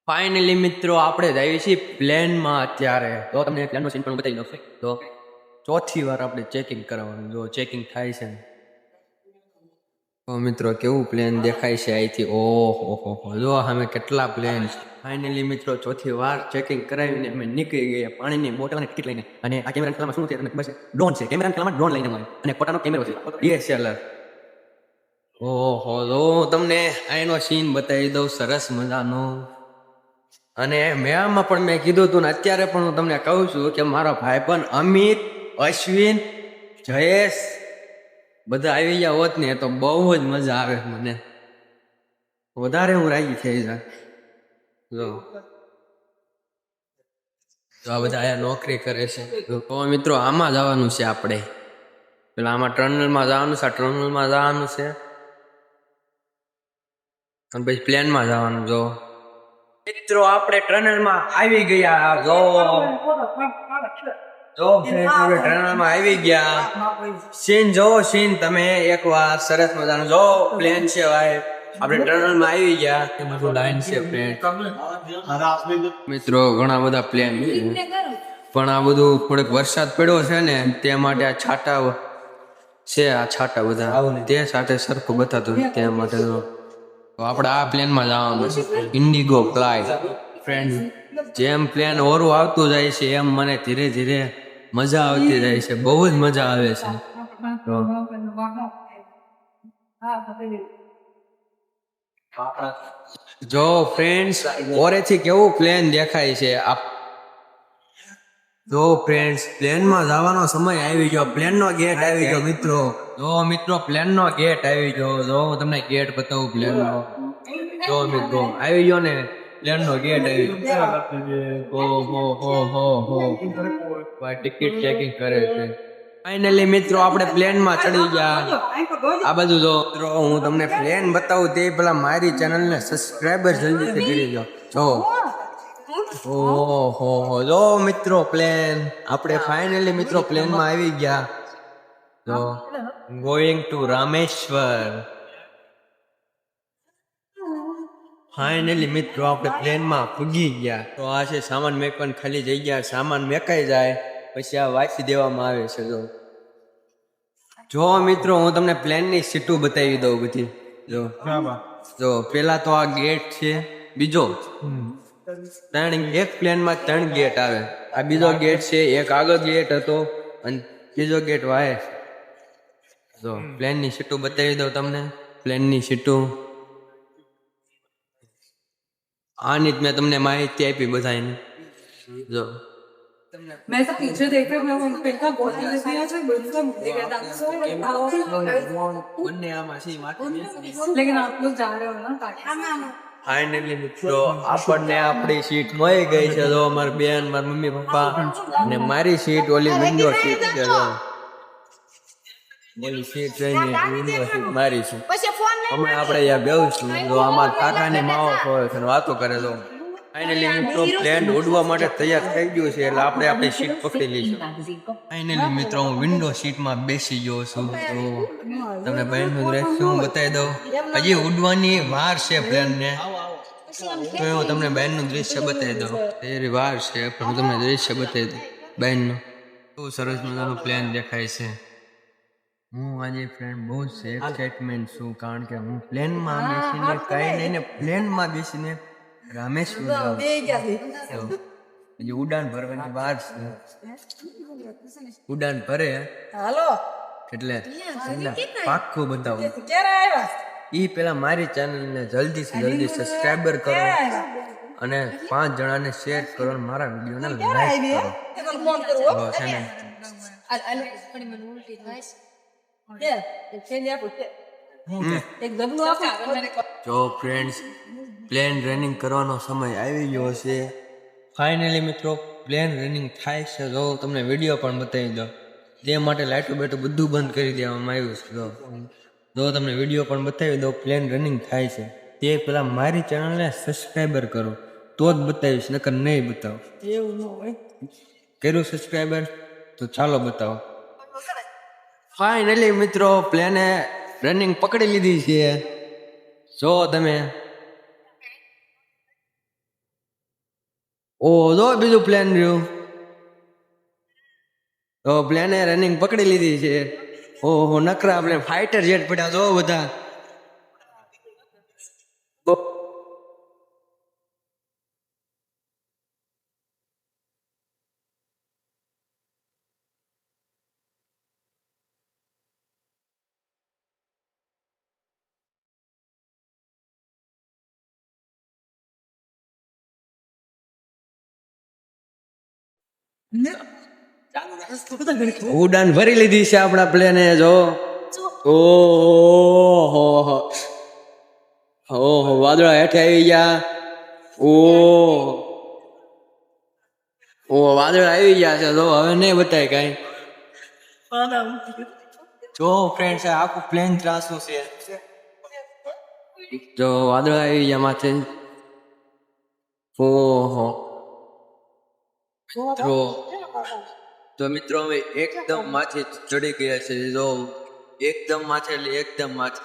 Finally મિત્રો આપણે જઈએ છીએ પ્લેનમાં અત્યારે. તો તમને પ્લેનનો સીન પણ બતાવી દઉં. તો ચોથી વાર આપણે ચેકિંગ કરાવવાનું. જો ચેકિંગ થાય છે ને તો મિત્રો કેવું પ્લેન દેખાય છે અહીંથી. ઓહો જો અમે કેટલા પ્લેન. ફાઇનલી મિત્રો ચોથી વાર ચેકિંગ કરાવીને અમે નીકળી ગયા પાણીની બોટલ અને ટિકિટ લઈને. અને આ કેમેરા ખલામાં શું છે તમને ખબર છે? ડ્રોન છે. કેમેરા ખલામાં ડ્રોન લઈને અમારે અને પોતાનો કેમેરો છે DSLR. ઓહો જો તમને આનો સીન બતાવી દઉં સરસ મજાનો. અને મેમાં પણ મેં કીધું હતું ને અત્યારે પણ હું તમને કહું છું કે મારા ભાઈબંધ અમિત, અશ્વિન, જયેશ બધા આવી ગયા હોત ને તો બહુ જ મજા આવે. મને વધારે હું રાજી થઈ જાય. જો આ બધા અહીંયા નોકરી કરે છે. તો મિત્રો આમાં જવાનું છે આપણે. પેલા આમાં ટનલમાં જવાનું છે. ટનલમાં જવાનું છે અને પછી પ્લેનમાં જવાનું. જો મિત્રો આપણે ટનલમાં આવી ગયા. જો ટનલમાં આવી ગયા. સીન જોવો સીન તમે એકવાર સરસ મજાનું. જો પ્લેન છે ભાઈ. આપણે ટનલમાં આવી ગયા. એ બધું લાઈન છે પ્લેન. મિત્રો ઘણા બધા પ્લેન પણ આ બધું થોડોક વરસાદ પડ્યો છે ને તે માટે આ છાટા છે. આ છાટા બધા તે સાથે સરખું બતાતું તે માટે તો આપણે આ પ્લેનમાં જવાનું છે. Indigo flight. ફ્રેન્ડ જેમ પ્લેન ઓરું આવતું જાય છે એમ મને ધીરે ધીરે મજા આવતી જાય છે. બહુ જ મજા આવે છે. જો ફ્રેન્ડ્સ ઓરેથી કેવું પ્લેન દેખાય છે. જો ફ્રેન્ડ્સ પ્લેનમાં જવાનો સમય આવી ગયો. પ્લેનનો ગેટ આવી ગયો મિત્રો. જો મિત્રો પ્લેનનો ગેટ આવી ગયો. જો હું તમને ગેટ બતાવું પ્લેનનો. જો મિત્રો આવી ગયો ને પ્લેનનો ગેટ આવી ગયો. ભાઈ ટિકિટ ચેકિંગ કરે છે. ફાઇનલી મિત્રો આપણે પ્લેનમાં ચડી ગયા. આ બાજુ જો મિત્રો હું તમને પ્લેન બતાવું તે પેલા મારી ચેનલને સબસ્ક્રાઇબર જલ્દીથી કરી દો. જો ઓહો જો મિત્રો પ્લેન. આપણે ફાઇનલી મિત્રો પ્લેનમાં આવી ગયા. જો ગોઈંગ ટુ રામેશ્વર. ફાઇનલી મિત્રો આપણે પ્લેનમાં પૂગી ગયા. તો આ છે સામાન મેકવાની ખાલી જગ્યા. સામાન મેકાઈ જાય પછી આ વાંચી દેવામાં આવે છે. જો મિત્રો હું તમને પ્લેનની સીટો બતાવી દઉં બધી. જો પેલા તો આ ગેટ છે. બીજો એક પ્લેનમાં 3 ગેટ આવે. આ બીજો ગેટ છે. એક આગળ ગેટ હતો અને બીજો ગેટ વાય. જો પ્લેનની સીટો બતાવી દઉં તમને. પ્લેનની સીટો આની જ મેં તમને માહિતી આપી બધાની. જો मैं ऐसा पीछे देख रहा हूँ मैं पेट का बहुत दिल से आज बिल्कुल मुझे कहता लेकिन आप लोग जा रहे हो ना ફાઇનલી મિત્રો આપણને આપણી સીટ મળી ગઈ છે. જો મારી બેન, મારા મમ્મી પપ્પા અને મારી સીટ ઓલી વિન્ડો સીટ છે. જો ઓલી સીટ રહીને વિન્ડો સીટ મારી છે. હમણાં આપણે અહીંયા બેસું. જો આમાં કાકાની માવો હોય છે વાતો કરે. તો ફાઇનલી મિત્રો પ્લેન ઉડવા માટે તૈયાર થઈ ગયું છે એટલે આપણે આપણી સીટ પકડી લીધી. ફાઇનલી મિત્રો હું વિન્ડો સીટમાં બેસી ગયો છું. તો તમને બહેનનું દ્રશ્ય હું બતાવી દઉં. હજી ઉડવાની વાર છે પ્લેનને. તો હું તમને બહેનનું દૃશ્ય બતાવી દઉં. એની વાર છે પણ હું તમને દૃશ્ય બતાવી દઉં બહેનનું. બહુ સરસ મજાનું પ્લેન દેખાય છે. હું આજે ફ્રેન્ડ બહુ જ એક્સાઇટમેન્ટ છું કારણ કે હું પ્લેનમાં બેસીને કઈ નહીં ને પ્લેનમાં બેસીને રામેશ્વર ઉડાન ભરવાની વાર છે. ઉડાન ભરે એટલે પાક્કું બતાવું. ઈ પેલા મારી ચેનલને જલ્દી સબસ્ક્રાઇબર કરો અને 5 જણાને શેર કરો અને મારા વિડીયોને લાઈક કરો. જો ફ્રેન્ડ્સ પ્લેન રનિંગ કરવાનો સમય આવી ગયો છે. ફાઇનલી મિત્રો પ્લેન રનિંગ થાય છે. જો તમને વિડીયો પણ બતાવી દો. તે માટે લાઇટો બેટો બધું બંધ કરી દેવામાં આવ્યું છે. જો તમને વિડીયો પણ બતાવી દો. પ્લેન રનિંગ થાય છે. તે પેલા મારી ચેનલને સબસ્ક્રાઇબર કરો તો જ બતાવીશ, નકર નહીં બતાવો. એવું ન હોય. કર્યું સબસ્ક્રાઇબર? તો ચાલો બતાવો. ફાઇનલી મિત્રો પ્લેને રનિંગ પકડી લીધી છે. જો તમે ઓ જો બીજું પ્લેન રહ્યું. તો પ્લેને રનિંગ પકડી લીધી છે. ઓહો નકરા આપણે ફાઇટર જેટ પડ્યા જો બધા. ઉડાન ભરી લીધી છે આપણા પ્લેને જો. ઓહો ઓહો વાદળા હેઠે આવી ગયા. ઓહ ઓ વાદળા આવી ગયા છે જો હવે નહીં બતાય કઈ. જો ફ્રેન્ડ્સ આખું પ્લેન ત્રાસું છે. જો વાદળા આવી ગયા માથે. ઓહો મિત્રો તો મિત્રો અમે એકદમ માથે ચડી ગયા છે જો. એકદમ માથે એટલે એકદમ માથે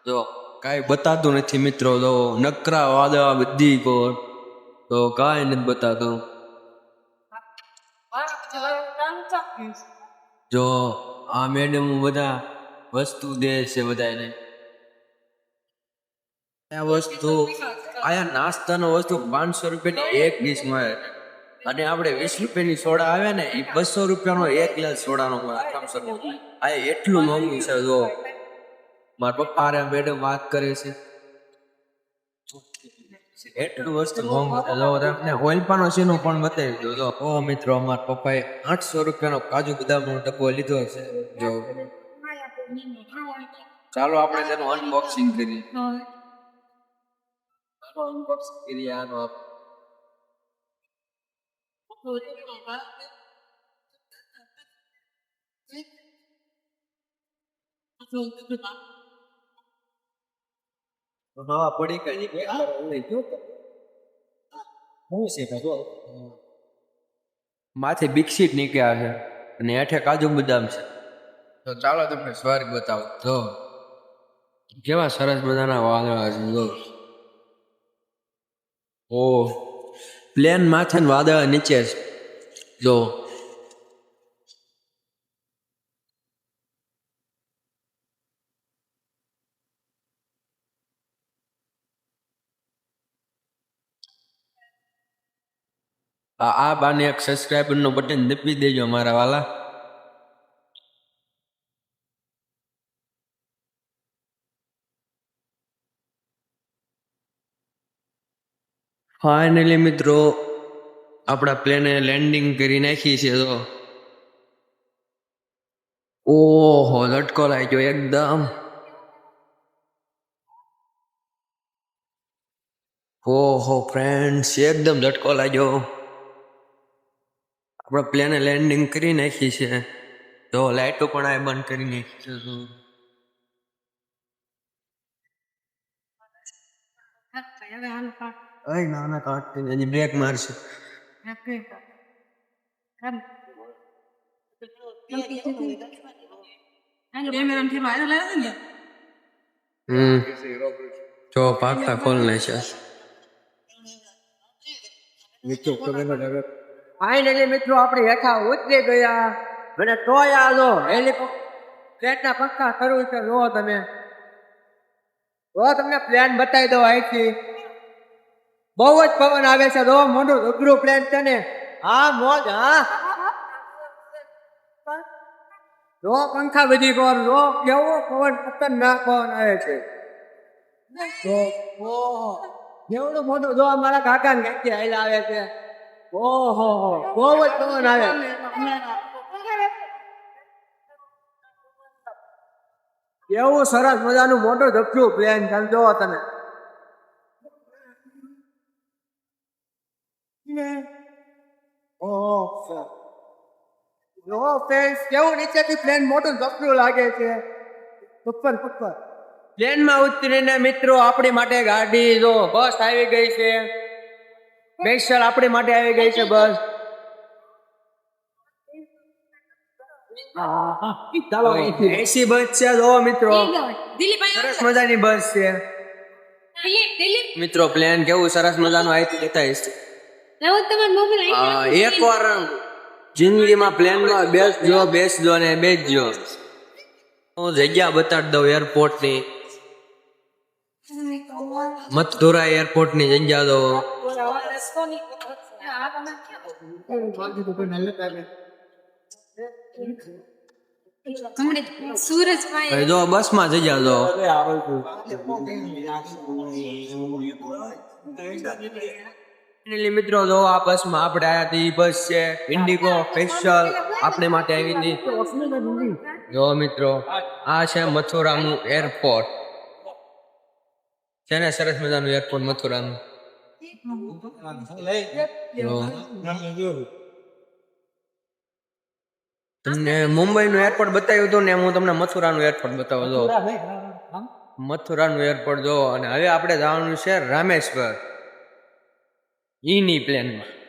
જો કાંઈ બતાતું નથી મિત્રો. જો નકરા વાદળા બધી કોર તો કાંઈ નથી બતાતું. જો આ મેડમ બધા વસ્તુ દે છે બધાને. આ વસ્તુ આયા નાસ્તાનો વસ્તુ 500 રૂપિયાની એક ડીશ મળે અને આપણે 20 રૂપિયાની સોડા આવે ને એ 200 રૂપિયાનો એક ગ્લાસ સોડાનો મળે. આ એટલું મોંઘું છે જો. મારા પપ્પા અરે મેડમ વાત કરે છે એટલું વસ્તુ મોંઘું છે જો. તમને ઓઇલપાનો સીનો પણ બતાવી દો જો. ઓ મિત્રો અમારા પપ્પાએ 800 રૂપિયાનો કાજુ બદામનો ડબ્બો લીધો છે જો. ચાલો આપણે તેનું અનબોક્સિંગ કરીએ. આનો હા પડી કઈ માથે બિસ્કિટ નીકળ્યા છે અને હેઠે કાજુ બદામ છે. તો ચાલો તમને સ્વર્ગ બતાવો જો કેવા સરસ મજાના વાદળા છે જો. ઓ પ્લેન માથે ને વાદળા નીચે છે જો. આ બાને એક સબસ્ક્રાઇબર નો બટન દબાવી દેજો મારા વાલા. ફાઇનલી મિત્રો આપણા પ્લેને લેન્ડિંગ કરી નાખી છે તો. ઓહો લટકો લાગ્યો એકદમ. ઓહો ફ્રેન્ડ્સ એકદમ લટકો લાગ્યો. આપણા પ્લેને લેન્ડિંગ કરી નાખી છે તો લાઇટો પણ આ બંધ કરી નાખી છે તો. અય નાના કાંટ હજી બ્રેક મારશે. જો પાકા ખોલ નાખ્યા. ફાઇનલી મિત્રો આપણે હેઠા ઉતરી ગયા અને તોય આ લો હેલિકોપ્ટરના પંખા કરવું છે જો તમે. જો તમને પ્લેન બતાવી દો અહીંથી. બહુ જ પવન આવે છે જો. મોટું અઘરું પ્લેન છે ને. હા મોજ હા જો પંખા બધી કોર જો કેવો પવન ખતરનાક પવન આવે છે. એવડું મોટું જો અમારા કાકા ને ક્યાંથી હાલ્યા આવે છે. ઓહો બહુ જ પવન આવે. એવું સરસ મજાનું મોટું ધબધું પ્લેન તમે જોવો તમે. જો ફ્રેન્ડ્સ કેવું નીચેથી પ્લેન મોટું ધબધું લાગે છે. ઉપર પ્લેનમાં ઉતરીને મિત્રો આપણી માટે ગાડી જો બસ આવી ગઈ છે. સ્પેશિયલ આપણી માટે આવી ગઈ છે બસ. એસી બસ છે જો મિત્રો. સરસ મજાની બસ છે મિત્રો. પ્લેન કેવું સરસ મજાનું અહીંથી દેખાય છે. એક વાર જિંદગીમાં પ્લેનમાં બેસજો ને બેસજો. હું જગ્યા બતાડી દઉં એરપોર્ટ ની. મથુરા એરપોર્ટ ની જગ્યા દો. સુરજભાઈ જો બસ માં જગ્યા દો. મિત્રો જો આ બસ માં આપણે આયા હતી. બસ છે ઇન્ડિગો સ્પેશિયલ આપણે માટે આવી હતી. જો મિત્રો આ છે મથુરાનું એરપોર્ટ. છે ને સરસ મજાનું એરપોર્ટ મથુરાનું. તમને મુંબઈનું એરપોર્ટ બતાવ્યું હતું ને હું તમને મથુરાનું એરપોર્ટ બતાવું જો. મથુરાનું એરપોર્ટ જો. અને હવે આપણે જવાનું છે રામેશ્વર ઈની પ્લેનમાં.